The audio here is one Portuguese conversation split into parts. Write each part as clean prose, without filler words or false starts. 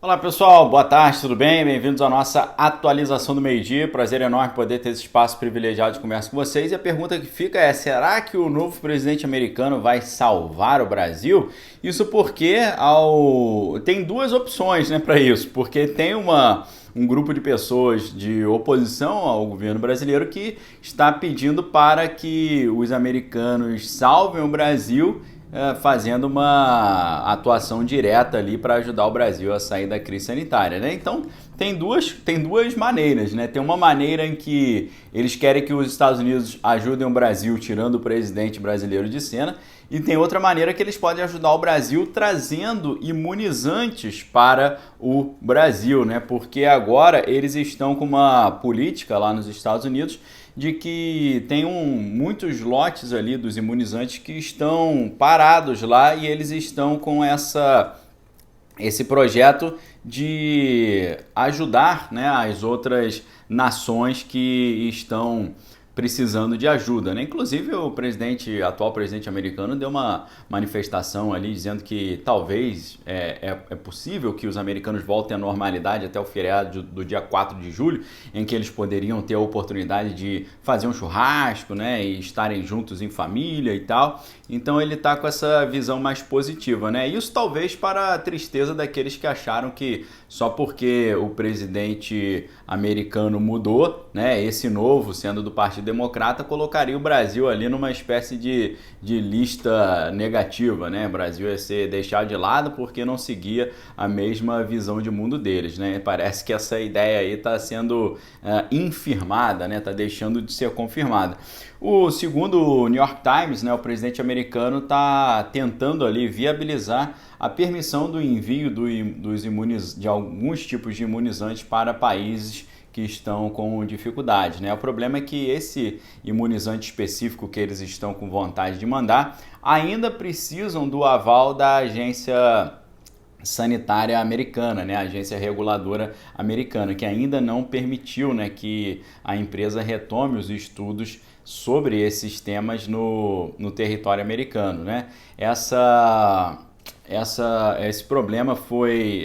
Olá pessoal, boa tarde, tudo bem? Bem-vindos à nossa atualização do meio-dia. Prazer enorme poder ter esse espaço privilegiado de conversa com vocês. E a pergunta que fica é: será que o novo presidente americano vai salvar o Brasil? Isso porque tem duas opções, né, para isso. Porque tem um grupo de pessoas de oposição ao governo brasileiro que está pedindo para que os americanos salvem o Brasil, fazendo uma atuação direta ali para ajudar o Brasil a sair da crise sanitária, né? Então tem duas maneiras, né? Tem uma maneira em que eles querem que os Estados Unidos ajudem o Brasil tirando o presidente brasileiro de cena, e tem outra maneira que eles podem ajudar o Brasil trazendo imunizantes para o Brasil, né? Porque agora eles estão com uma política lá nos Estados Unidos de que tem muitos lotes ali dos imunizantes que estão parados lá, e eles estão com esse projeto de ajudar, né, as outras nações que estão precisando de ajuda, né? Inclusive o atual presidente americano deu uma manifestação ali dizendo que talvez é possível que os americanos voltem à normalidade até o feriado do dia 4 de julho, em que eles poderiam ter a oportunidade de fazer um churrasco, né, e estarem juntos em família e tal. Então ele está com essa visão mais positiva, né? Isso talvez para a tristeza daqueles que acharam que só porque o presidente americano mudou, né, esse novo sendo do Partido Democrata, colocaria o Brasil ali numa espécie de lista negativa, né? O Brasil ia ser deixado de lado porque não seguia a mesma visão de mundo deles, né? Parece que essa ideia aí está sendo infirmada, né? Está deixando de ser confirmada. Segundo o New York Times, né, o presidente americano está tentando ali viabilizar a permissão do envio de alguns tipos de imunizantes para países que estão com dificuldade, né? O problema é que esse imunizante específico que eles estão com vontade de mandar ainda precisam do aval da agência sanitária americana, né, a agência reguladora americana, que ainda não permitiu, né, que a empresa retome os estudos sobre esses temas no território americano, né? Esse problema foi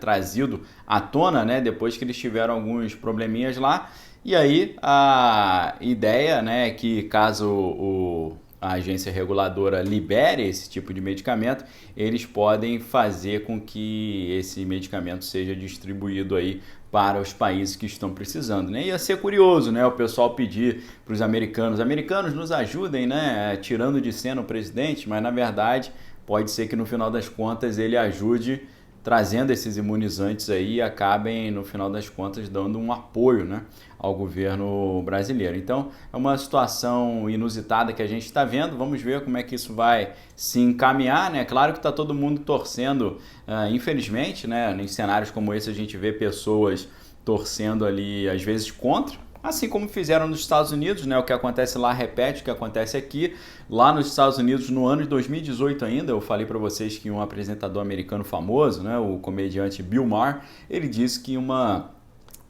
trazido à tona, né, depois que eles tiveram alguns probleminhas lá. E aí a ideia, né, é que caso a agência reguladora libere esse tipo de medicamento, eles podem fazer com que esse medicamento seja distribuído aí para os países que estão precisando, né? Ia ser curioso, né, o pessoal pedir para os americanos nos ajudem, né, tirando de cena o presidente, mas na verdade pode ser que no final das contas ele ajude trazendo esses imunizantes aí e acabem, no final das contas, dando um apoio, né, ao governo brasileiro. Então, é uma situação inusitada que a gente está vendo. Vamos ver como é que isso vai se encaminhar, né? Claro que está todo mundo torcendo, infelizmente, né, em cenários como esse a gente vê pessoas torcendo ali, às vezes, contra, assim como fizeram nos Estados Unidos, né? O que acontece lá repete o que acontece aqui. Lá nos Estados Unidos, no ano de 2018 ainda, eu falei para vocês que um apresentador americano famoso, né, o comediante Bill Maher, ele disse que uma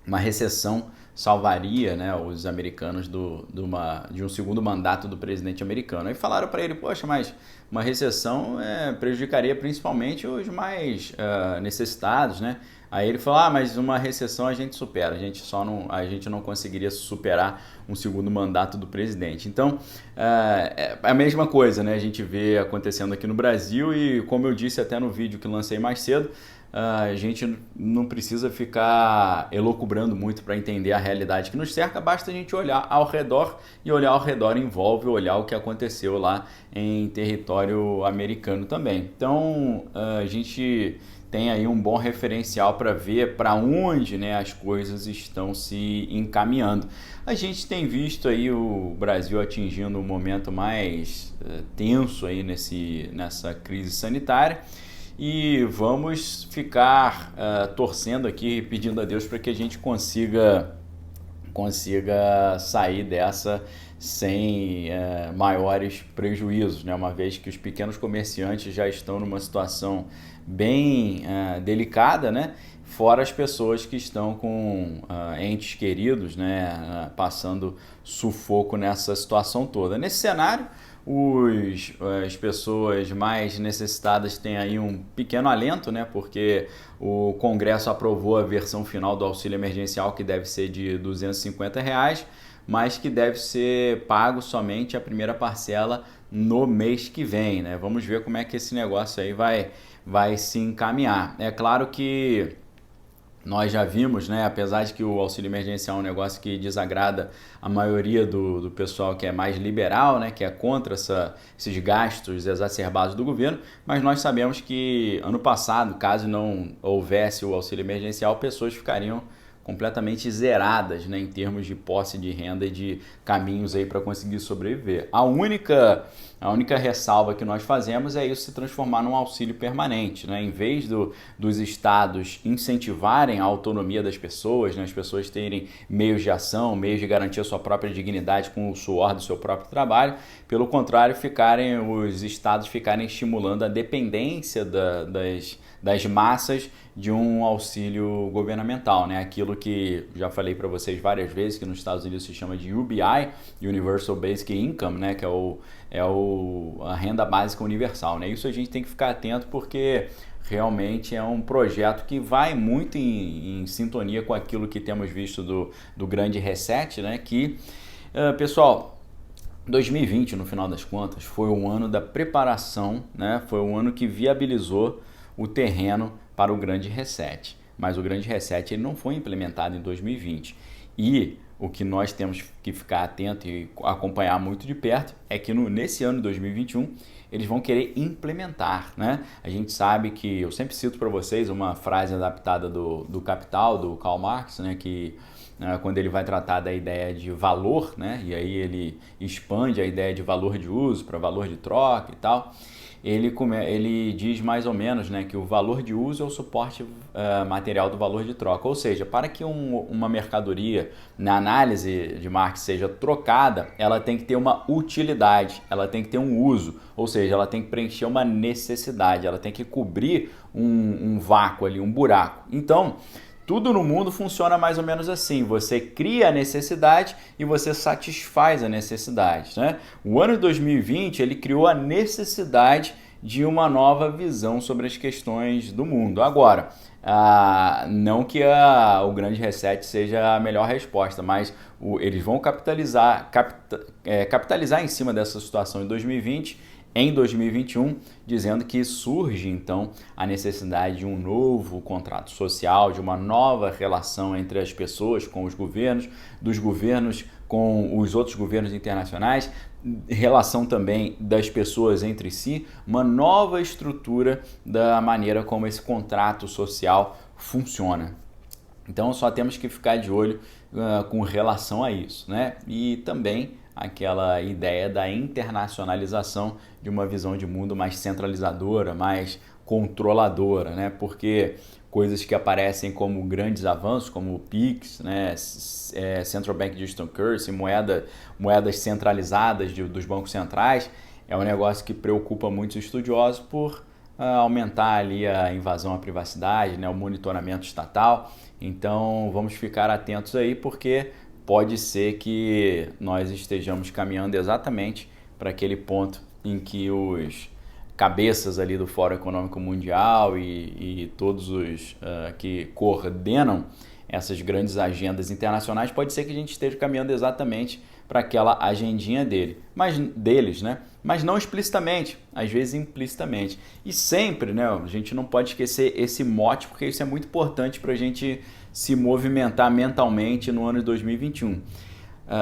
recessão salvaria, né, os americanos de um segundo mandato do presidente americano. Aí falaram para ele: poxa, mas uma recessão prejudicaria principalmente os mais necessitados, né? Aí ele falou: mas uma recessão a gente supera, a gente não conseguiria superar um segundo mandato do presidente. Então, é a mesma coisa, né? A gente vê acontecendo aqui no Brasil, e como eu disse até no vídeo que lancei mais cedo, a gente não precisa ficar elucubrando muito para entender a realidade que nos cerca, basta a gente olhar ao redor, e olhar ao redor envolve olhar o que aconteceu lá em território americano também. Então, a gente tem aí um bom referencial para ver para onde, né, as coisas estão se encaminhando. A gente tem visto aí o Brasil atingindo um momento mais tenso aí nessa crise sanitária, e vamos ficar torcendo aqui, pedindo a Deus para que a gente consiga sair dessa sem maiores prejuízos, né? Uma vez que os pequenos comerciantes já estão numa situação bem delicada, né? Fora as pessoas que estão com entes queridos, né, passando sufoco nessa situação toda. Nesse cenário, As pessoas mais necessitadas têm aí um pequeno alento, né? Porque o Congresso aprovou a versão final do auxílio emergencial, que deve ser de R$ 250, mas que deve ser pago somente a primeira parcela no mês que vem, né? Vamos ver como é que esse negócio aí vai se encaminhar. É claro que nós já vimos, né, apesar de que o auxílio emergencial é um negócio que desagrada a maioria do pessoal que é mais liberal, né, que é contra esses gastos exacerbados do governo, mas nós sabemos que ano passado, caso não houvesse o auxílio emergencial, pessoas ficariam completamente zeradas, né, em termos de posse de renda e de caminhos aí para conseguir sobreviver. A única ressalva que nós fazemos é isso se transformar num auxílio permanente, né? Em vez dos estados incentivarem a autonomia das pessoas, né? As pessoas terem meios de ação, meios de garantir a sua própria dignidade com o suor do seu próprio trabalho, pelo contrário, os estados ficarem estimulando a dependência das massas de um auxílio governamental, né? Aquilo que já falei para vocês várias vezes, que nos Estados Unidos se chama de UBI, Universal Basic Income, né? Que é a renda básica universal, né? Isso a gente tem que ficar atento porque realmente é um projeto que vai muito em sintonia com aquilo que temos visto do grande reset, né? Pessoal, 2020, no final das contas, foi um ano da preparação, né? Foi um ano que viabilizou o terreno para o grande reset. Mas o grande reset ele não foi implementado em 2020. E o que nós temos que ficar atento e acompanhar muito de perto é que nesse ano de 2021 eles vão querer implementar, né? A gente sabe que, eu sempre cito para vocês uma frase adaptada do Capital, do Karl Marx, né? Que quando ele vai tratar da ideia de valor, né? E aí ele expande a ideia de valor de uso para valor de troca e tal. Ele diz mais ou menos, né, que o valor de uso é o suporte material do valor de troca. Ou seja, para que uma mercadoria, na análise de Marx, seja trocada, ela tem que ter uma utilidade, ela tem que ter um uso. Ou seja, ela tem que preencher uma necessidade, ela tem que cobrir um vácuo ali, um buraco. Então, tudo no mundo funciona mais ou menos assim. Você cria a necessidade e você satisfaz a necessidade, né? O ano de 2020 ele criou a necessidade de uma nova visão sobre as questões do mundo. Agora, não que o grande reset seja a melhor resposta, mas eles vão capitalizar em cima dessa situação em 2020. Em 2021, dizendo que surge então a necessidade de um novo contrato social, de uma nova relação entre as pessoas com os governos, dos governos com os outros governos internacionais, relação também das pessoas entre si, uma nova estrutura da maneira como esse contrato social funciona. Então só temos que ficar de olho com relação a isso, né? E também aquela ideia da internacionalização de uma visão de mundo mais centralizadora, mais controladora, né? Porque coisas que aparecem como grandes avanços, como o PIX, né? Central Bank Digital Currency, moedas centralizadas dos bancos centrais, é um negócio que preocupa muitos estudiosos por aumentar ali a invasão à privacidade, né? O monitoramento estatal. Então vamos ficar atentos aí, porque pode ser que nós estejamos caminhando exatamente para aquele ponto em que os cabeças ali do Fórum Econômico Mundial e todos os que coordenam essas grandes agendas internacionais, pode ser que a gente esteja caminhando exatamente para aquela agendinha deles, né? Mas não explicitamente, às vezes implicitamente. E sempre, né, a gente não pode esquecer esse mote, porque isso é muito importante para a gente se movimentar mentalmente no ano de 2021.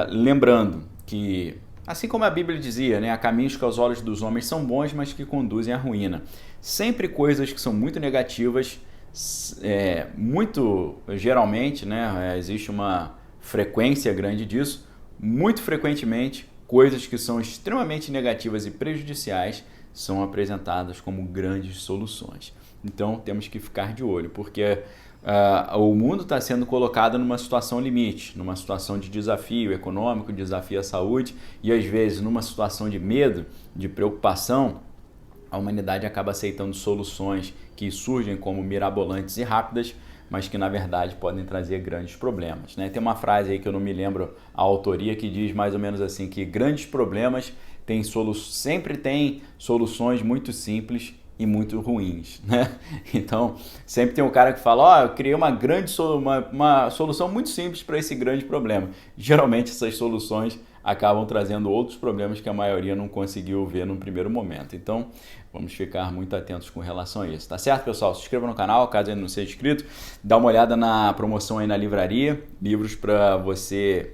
Lembrando que, assim como a Bíblia dizia, né, há caminhos que aos olhos dos homens são bons, mas que conduzem à ruína. Sempre coisas que são muito negativas, muito geralmente, né, existe uma frequência grande disso, muito frequentemente coisas que são extremamente negativas e prejudiciais são apresentadas como grandes soluções. Então temos que ficar de olho, porque o mundo está sendo colocado numa situação limite, numa situação de desafio econômico, desafio à saúde, e às vezes numa situação de medo, de preocupação, a humanidade acaba aceitando soluções que surgem como mirabolantes e rápidas, mas que na verdade podem trazer grandes problemas, né? Tem uma frase aí que eu não me lembro a autoria que diz mais ou menos assim, que grandes problemas sempre tem soluções muito simples e muito ruins, né? Então, sempre tem um cara que fala, eu criei uma solução muito simples para esse grande problema. Geralmente essas soluções acabam trazendo outros problemas que a maioria não conseguiu ver no primeiro momento. Então, vamos ficar muito atentos com relação a isso, tá certo, pessoal? Se inscreva no canal, caso ainda não seja inscrito. Dá uma olhada na promoção aí na livraria, livros para você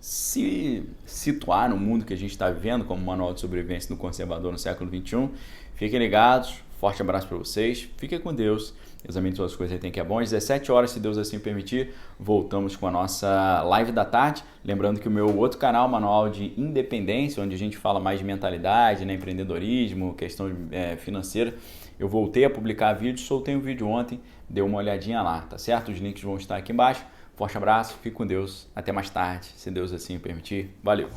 se situar no mundo que a gente está vivendo, como Manual de Sobrevivência do Conservador no século XXI. Fiquem ligados, forte abraço para vocês, fiquem com Deus, examine todas as coisas aí, tem que é bom. Às 17 horas, se Deus assim permitir, voltamos com a nossa live da tarde. Lembrando que o meu outro canal, Manual de Independência, onde a gente fala mais de mentalidade, né, empreendedorismo, questão financeira, eu voltei a publicar vídeos, soltei um vídeo ontem, dê uma olhadinha lá, tá certo? Os links vão estar aqui embaixo. Forte abraço, fique com Deus, até mais tarde, se Deus assim permitir. Valeu!